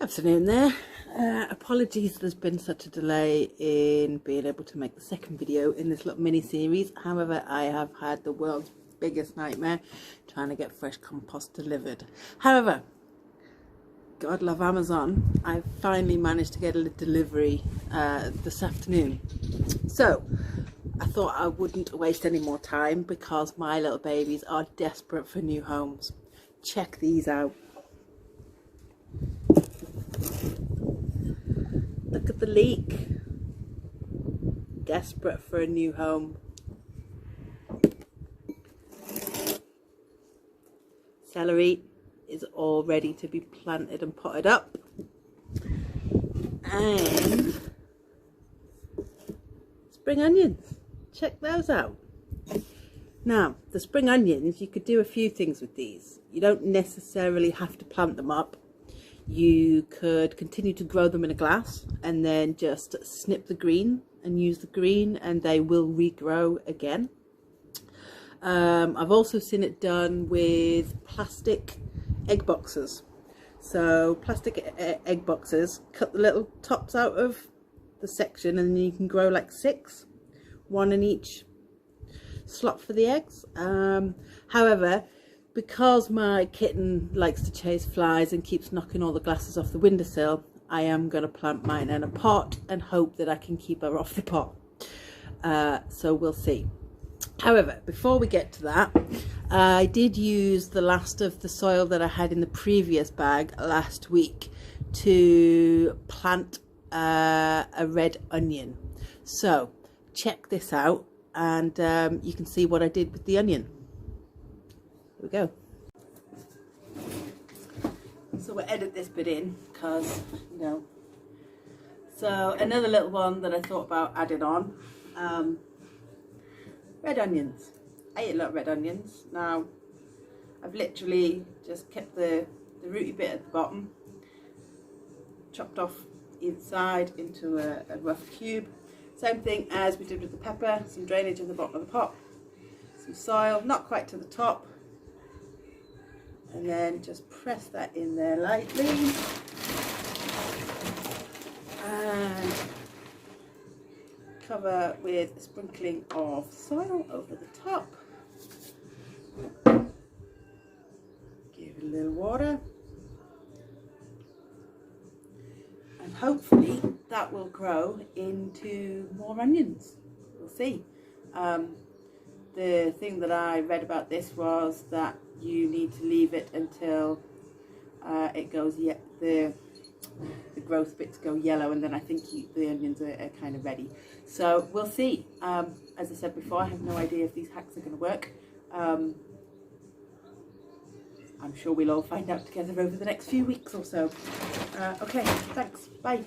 Afternoon there. Apologies there's been such a delay in being able to make the second video in this little mini series. However, I have had the world's biggest nightmare trying to get fresh compost delivered. However, God love Amazon, I finally managed to get a delivery this afternoon. So I thought I wouldn't waste any more time because my little babies are desperate for new homes. Check these out. Look at the leek. Desperate for a new home. Celery is all ready to be planted and potted up. And spring onions. Check those out. Now, the spring onions, you could do a few things with these. You don't necessarily have to plant them up. You could continue to grow them in a glass and then just snip the green and use the green and they will regrow again. I've also seen it done with plastic egg boxes. So plastic egg boxes, cut the little tops out of the section and then you can grow like 6, 1 in each slot for the eggs. However, because my kitten likes to chase flies and keeps knocking all the glasses off the windowsill, I am going to plant mine in a pot and hope that I can keep her off the pot. So we'll see. However, before we get to that, I did use the last of the soil that I had in the previous bag last week to plant a red onion. So check this out and you can see what I did with the onion. Here we go. So we'll edit this bit in because, you know. So another little one that I thought about adding on. Red onions. I eat a lot of red onions. Now, I've literally just kept the rooty bit at the bottom, chopped off either side into a rough cube. Same thing as we did with the pepper, some drainage in the bottom of the pot, some soil, not quite to the top, and then just press that in there lightly and cover with a sprinkling of soil over the top. Give it a little water and hopefully that will grow into more onions. We'll see. The thing that I read about this was that you need to leave it until it goes the growth bits go yellow, and then I think the onions are kind of ready. So we'll see. As I said before, I have no idea if these hacks are going to work. I'm sure we'll all find out together over the next few weeks or so. Okay, thanks. Bye.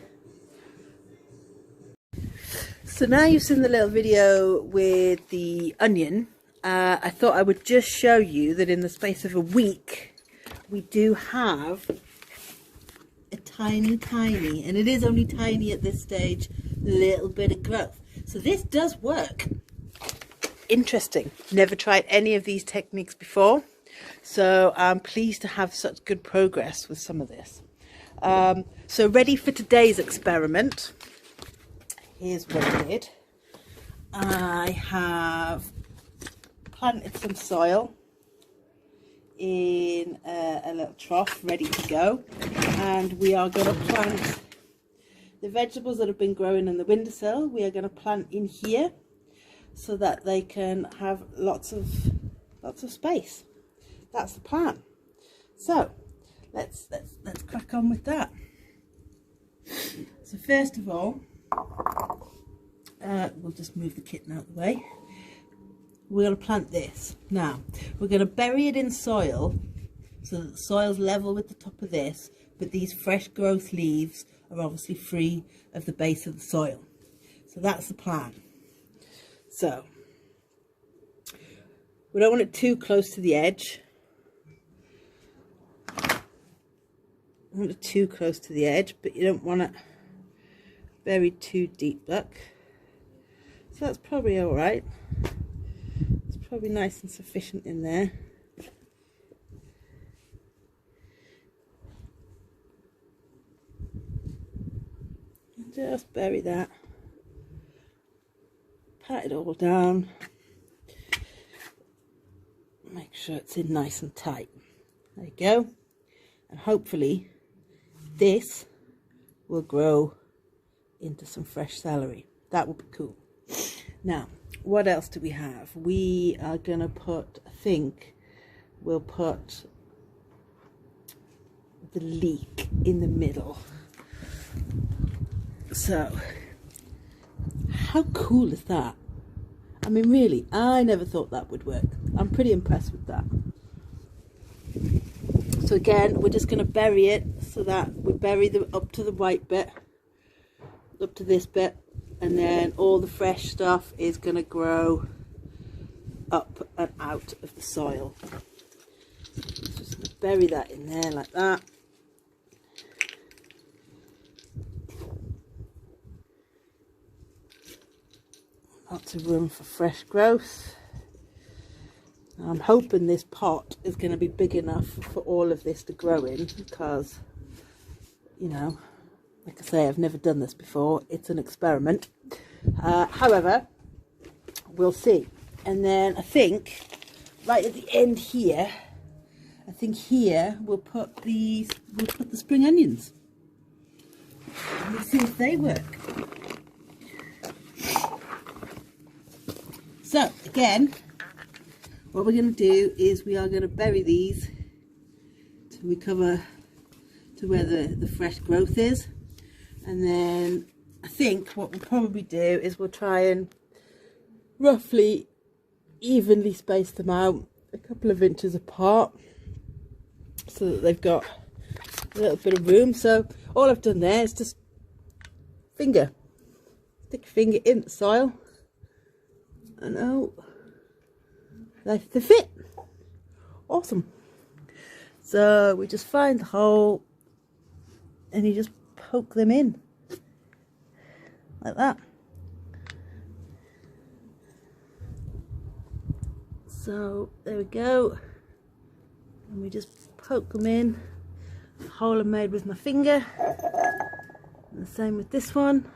So now you've seen the little video with the onion. I thought I would just show you that in the space of a week we do have a tiny, and it is only tiny at this stage, little bit of growth. So this does work. Interesting. Never tried any of these techniques before, so I'm pleased to have such good progress with some of this. So ready for today's experiment. Here's what I did. I have planted some soil in a little trough ready to go, and we are going to plant the vegetables that have been growing in the windowsill. We are going to plant in here so that they can have lots of space. That's the plan. So let's crack on with that. So first of all, we'll just move the kitten out of the way. We're going to plant this. Now, we're going to bury it in soil so that the soil's level with the top of this, but these fresh growth leaves are obviously free of the base of the soil. So that's the plan. So, we don't want it too close to the edge. You want it too close to the edge, but you don't want it buried too deep, look. So that's probably all right. It's probably nice and sufficient in there. Just bury that. Pat it all down. Make sure it's in nice and tight. There you go. And hopefully this will grow into some fresh celery. That would be cool. Now, what else do we have? We are gonna put, I think we'll put the leek in the middle. So, how cool is that? I mean, really, I never thought that would work. I'm pretty impressed with that. So again, we're just going to bury it so that we bury the up to the white bit, up to this bit, and then all the fresh stuff is going to grow up and out of the soil. Just going to bury that in there like that. Lots of room for fresh growth. I'm hoping this pot is going to be big enough for all of this to grow in, because, you know, like I say, I've never done this before. It's an experiment. However, we'll see. And then I think right at the end here, I think here we'll put the spring onions. And we'll see if they work. So again, what we're going to do is we are going to bury these to recover to where the fresh growth is. And then I think what we'll probably do is we'll try and roughly evenly space them out a couple of inches apart so that they've got a little bit of room. So all I've done there is just stick your finger in the soil, and oh, they fit. Awesome. So we just find the hole and you just poke them in like that. So there we go, and we just poke them in. The hole I made with my finger, and the same with this one.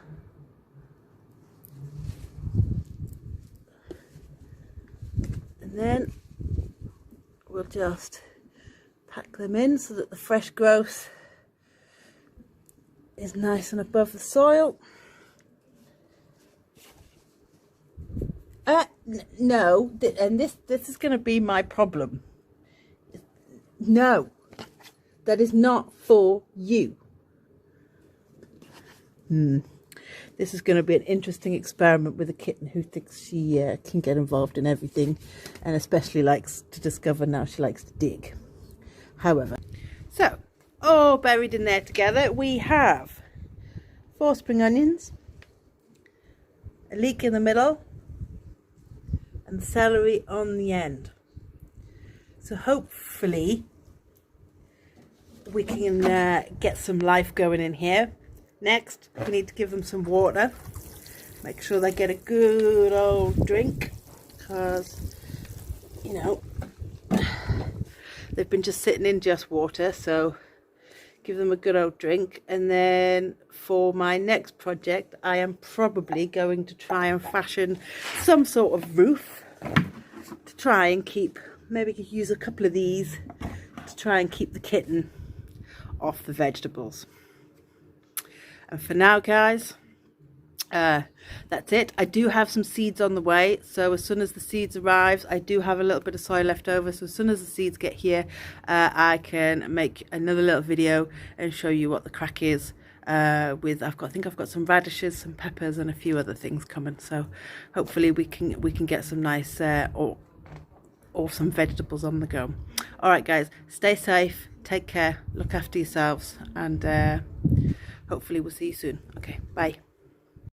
And then we'll just pack them in so that the fresh growth is nice and above the soil. No, and this is going to be my problem. No, that is not for you. This is going to be an interesting experiment with a kitten who thinks she can get involved in everything, and especially likes to discover now she likes to dig. However, so all buried in there together, we have 4 spring onions, a leek in the middle, and celery on the end. So hopefully we can get some life going in here. Next, we need to give them some water. Make sure they get a good old drink, because, you know, they've been just sitting in just water. So give them a good old drink. And then for my next project, I am probably going to try and fashion some sort of roof to try and keep, maybe use a couple of these to try and keep the kitten off the vegetables. And for now, guys, that's it. I do have some seeds on the way, so as soon as the seeds arrive, I do have a little bit of soil left over, so as soon as the seeds get here, I can make another little video and show you what the crack is with. I think I've got some radishes, some peppers, and a few other things coming, so hopefully we can get some nice awesome vegetables on the go. All right, guys, stay safe, take care, look after yourselves, and hopefully we'll see you soon. Okay, bye.